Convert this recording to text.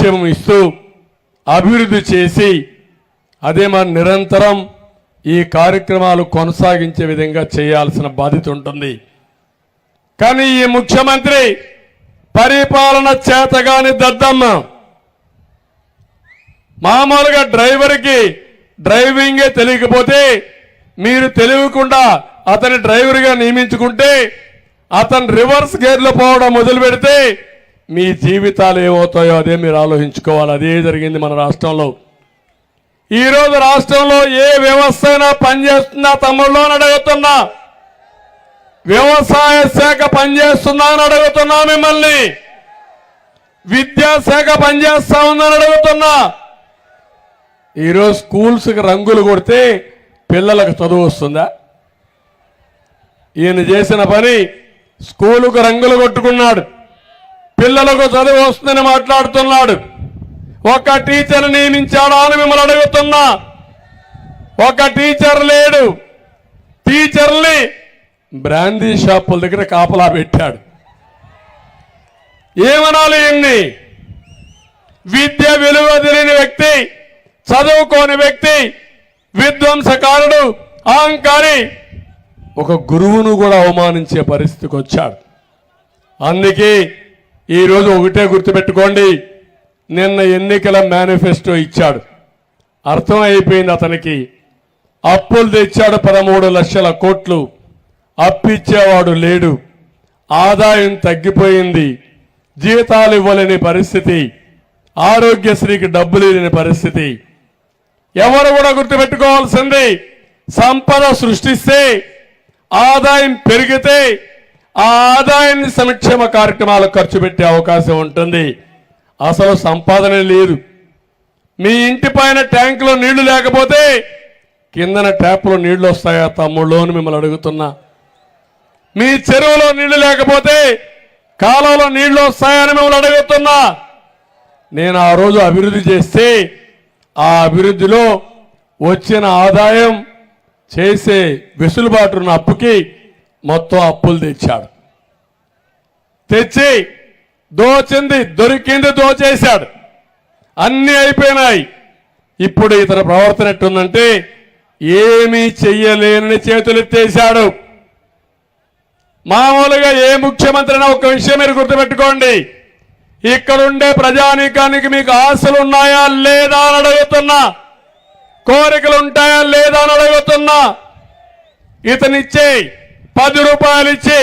సంక్షేమం ఇస్తూ అభివృద్ధి చేసి అదే మన నిరంతరం ఈ కార్యక్రమాలు కొనసాగించే విధంగా చేయాల్సిన బాధ్యత ఉంటుంది. కానీ ఈ ముఖ్యమంత్రి పరిపాలన చేతగాని దద్దమ్మ. మామూలుగా డ్రైవర్కి డ్రైవింగే తెలియకపోతే మీరు తెలియకుండా అతని డ్రైవర్గా నియమించుకుంటే అతను రివర్స్ గేర్లో పోవడం మొదలు పెడితే మీ జీవితాలు ఏమవుతాయో అదే మీరు ఆలోచించుకోవాలి. అదే జరిగింది మన రాష్ట్రంలో. ఈరోజు రాష్ట్రంలో ఏ వ్యవస్థ అయినా పనిచేస్తుందా తమ్ముళ్ళు అని అడుగుతున్నా. వ్యవసాయ శాఖ పనిచేస్తుందా అని అడుగుతున్నా మిమ్మల్ని. విద్యాశాఖ పనిచేస్తా ఉందని అడుగుతున్నా. ఈరోజు స్కూల్స్కి రంగులు కొడితే పిల్లలకు చదువు వస్తుందా? ఈయన చేసిన పని స్కూలుకు రంగులు కొట్టుకున్నాడు, పిల్లలకు చదువు వస్తుందని మాట్లాడుతున్నాడు. ఒక టీచర్ నియమించాడా అని మిమ్మల్ని అడుగుతున్నా. ఒక టీచర్ లేడు. టీచర్ని బ్రాందీ షాపుల దగ్గర కాపలా పెట్టాడు. ఏమనాలి? ఎన్ని విద్య విలువ తెలియని వ్యక్తి, చదువుకోని వ్యక్తి, విధ్వంసకారుడు, అహంకారి, ఒక గురువును కూడా అవమానించే పరిస్థితికి వచ్చాడు. అందుకే ఈరోజు ఒకటే గుర్తుపెట్టుకోండి, నిన్న ఎన్నికల మేనిఫెస్టో ఇచ్చాడు. అర్థమైపోయింది అతనికి. అప్పులు తెచ్చాడు 13 లక్షల కోట్లు. అప్పిచ్చేవాడు లేడు. ఆదాయం తగ్గిపోయింది. జీతాలు ఇవ్వలేని పరిస్థితి. ఆరోగ్యశ్రీకి డబ్బులు లేని పరిస్థితి. ఎవరు కూడా గుర్తుపెట్టుకోవాల్సింది, సంపద సృష్టిస్తే ఆదాయం పెరిగితే ఆ ఆదాయాన్ని సంక్షేమ కార్యక్రమాలకు ఖర్చు పెట్టే అవకాశం ఉంటుంది. అసలు సంపాదన లేదు. మీ ఇంటి పైన ట్యాంకులో నీళ్లు లేకపోతే కిందన ట్యాప్లో నీళ్లు వస్తాయా తమ్ముళ్ళు అని మిమ్మల్ని అడుగుతున్నా. మీ చెరువులో నీళ్లు లేకపోతే కాలువలో నీళ్లు వస్తాయని మిమ్మల్ని అడుగుతున్నా. నేను ఆ రోజు అభివృద్ధి చేస్తే ఆ అభివృద్ధిలో వచ్చిన ఆదాయం చేసే వెసులుబాటున్న అప్పుకి మొత్తం అప్పులు తెచ్చాడు. తెచ్చి దోచింది దొరికింది దోచేశాడు. అన్నీ అయిపోయినాయి. ఇప్పుడు ఇతర ప్రవర్తన ఎట్టుందంటే ఏమీ చెయ్యలేనని చేతులెత్తేశాడు. మామూలుగా ఏ ముఖ్యమంత్రి అయినా ఒక విషయం మీరు గుర్తుపెట్టుకోండి, ఇక్కడుండే ప్రజానీకానికి మీకు ఆశలు ఉన్నాయా లేదా అని అడుగుతున్నా, కోరికలు ఉంటాయా లేదా అని అడుగుతున్నా. ఇతనిచ్చే 10 రూపాయలు ఇచ్చి